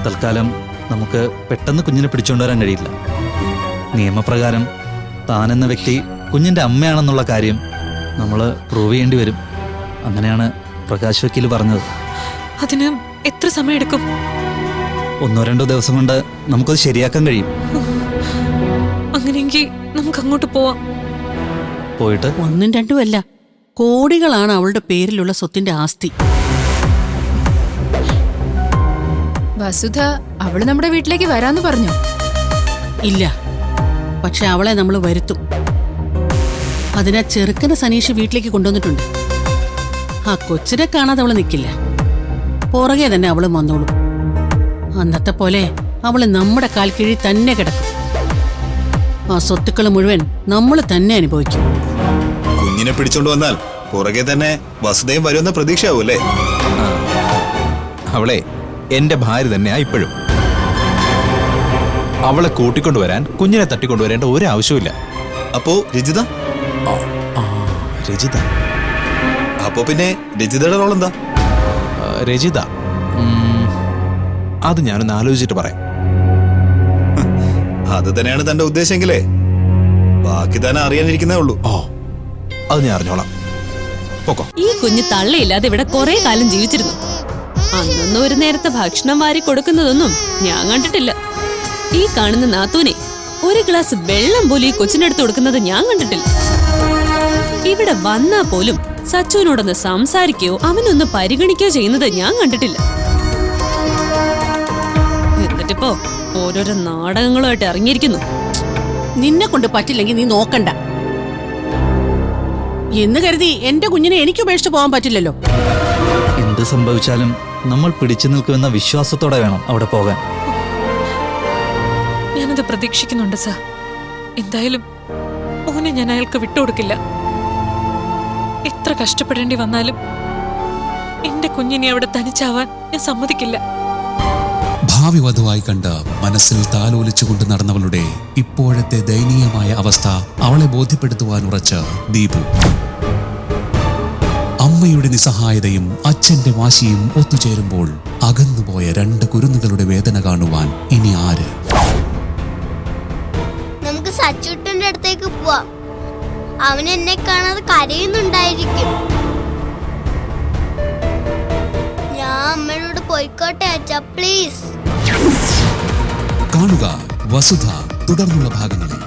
തൽക്കാലം നമുക്ക് പെട്ടെന്ന് കുഞ്ഞിനെ പിടിച്ചുകൊണ്ടുവരാൻ കഴിയില്ല. നിയമപ്രകാരം താനെന്ന വ്യക്തി കുഞ്ഞിൻ്റെ അമ്മയാണെന്നുള്ള കാര്യം നമ്മൾ പ്രൂവ് ചെയ്യേണ്ടി വരും. അങ്ങനെയാണ് പ്രകാശ് വക്കീൽ പറഞ്ഞത്. അതിന് എത്ര സമയമെടുക്കും? 1-2 ദിവസം കൊണ്ട് നമുക്കത് ശരിയാക്കാൻ കഴിയും. അങ്ങനെയെങ്കിൽ നമുക്ക് അങ്ങോട്ട് പോവാം. പോയിട്ട് 1-2 അല്ല, കോടികളാണ് അവളുടെ പേരിലുള്ള സ്വത്തിന്റെ ആസ്തി. വസുധ അവള് നമ്മുടെ വീട്ടിലേക്ക് വരാന്ന് പറഞ്ഞു. ഇല്ല, പക്ഷെ അവളെ നമ്മൾ വരുത്തും. അതിനാ ചെറുക്കനെ സനീഷ് വീട്ടിലേക്ക് കൊണ്ടുവന്നിട്ടുണ്ട്. ആ കൊച്ചിനെ കാണാതെ അവള് നിൽക്കില്ല. പുറകെ തന്നെ അവള് വന്നോളും. അന്നത്തെ പോലെ അവള് നമ്മുടെ കാൽ കീഴിൽ തന്നെ കിടക്കും. ആ സ്വത്തുക്കൾ മുഴുവൻ നമ്മൾ തന്നെ അനുഭവിക്കും. കുഞ്ഞിനെ പിടിച്ചോണ്ട് വന്നാൽ പുറകെ തന്നെ വസുദേവൻ വരുമെന്ന പ്രതീക്ഷയാവൂല്ലേ? അവളെ എന്റെ ഭാര്യ തന്നെയാ ഇപ്പോഴും. അവളെ കൂട്ടിക്കൊണ്ടുവരാൻ കുഞ്ഞിനെ തട്ടിക്കൊണ്ടുവരേണ്ട ഒരു ആവശ്യമില്ല. അപ്പോ രജിത? രജിത? അപ്പോ പിന്നെ രജിതയുടെ റോൾ എന്താ? രജിത അത് ഞാനൊന്ന് ആലോചിച്ചിട്ട് പറയാം. അത് തന്നെയാണ് തന്റെ ഉദ്ദേശമെങ്കിലേ ബാക്കി തന്നെ അറിയാനിരിക്കുന്നേ ഉള്ളൂ. ഓ, അത് ഞാൻ അറിഞ്ഞോളാം. പൊക്കോ. ഈ കുഞ്ഞ് തള്ളയില്ലാതെ ഇവിടെ കുറെ കാലം ജീവിച്ചിരുന്നു. അന്നൊന്നും ഒരു നേരത്തെ ഭക്ഷണം വാരി കൊടുക്കുന്നതൊന്നും ഞാൻ കണ്ടിട്ടില്ല. ഈ കാണുന്ന നാത്തൂനെ ഒരു ഗ്ലാസ് വെള്ളം പോലും ഈ കൊച്ചിനടുത്ത് കൊടുക്കുന്നത് ഞാൻ കണ്ടിട്ടില്ല. ഇവിടെ വന്നാ പോലും സച്ചുവിനോടൊന്ന് സംസാരിക്കുകയോ അവനൊന്ന് പരിഗണിക്കുകയോ ചെയ്യുന്നത് ഞാൻ കണ്ടിട്ടില്ല. എന്നിട്ടിപ്പോ ഓരോരോ നാടകങ്ങളുമായിട്ട് ഇറങ്ങിയിരിക്കുന്നു. നിന്നെ കൊണ്ട് പറ്റില്ലെങ്കിൽ നീ നോക്കണ്ട എന്ന് കരുതി എന്റെ കുഞ്ഞിനെ എനിക്ക് ഉപേക്ഷിച്ച് പോകാൻ പറ്റില്ലല്ലോ. എന്ത് സംഭവിച്ചാലും നമ്മൾ പിടിച്ചു നിൽക്കുമെന്ന വിശ്വാസത്തോടെ വേണം അവിടെ പോകാൻ. ഞാനത് പ്രതീക്ഷിക്കുന്നുണ്ട് സാർ. എന്തായാലും ഓനെ ഞാൻ അയാൾക്ക് വിട്ടുകൊടുക്കില്ല. എത്ര കഷ്ടപ്പെടേണ്ടി വന്നാലും എന്റെ കുഞ്ഞിനെ അവിടെ തനിച്ചാവാൻ ഞാൻ സമ്മതിക്കില്ല. ഭാവി വധുവായി കണ്ട് മനസ്സിൽ താലോലിച്ചുകൊണ്ട് നടന്നവളുടെ ഇപ്പോഴത്തെ ദയനീയമായ അവസ്ഥ അവളെ ബോധ്യപ്പെടുത്തുവാൻ ഉറച്ച് ദീപു. അമ്മയുടെ നിസ്സഹായതയും അച്ഛന്റെ വാശിയും ഒത്തുചേരുമ്പോൾ അകന്നുപോയ 2 കുരുന്നുകളുടെ വേദന കാണുവാൻ ഇനി ആര്? നമുക്ക് സച്ചുട്ടന്റെ അടുത്തേക്ക് പോവാം. അവൻ എന്നെ കാണാതെ കരയുന്നുണ്ടായിരിക്കും. ഞാൻ അമ്മയോട് പോയിക്കോട്ടെ അച്ഛാ, പ്ലീസ്. കാണുക വസുധ തുടർന്നുള്ള ഭാഗങ്ങളിൽ.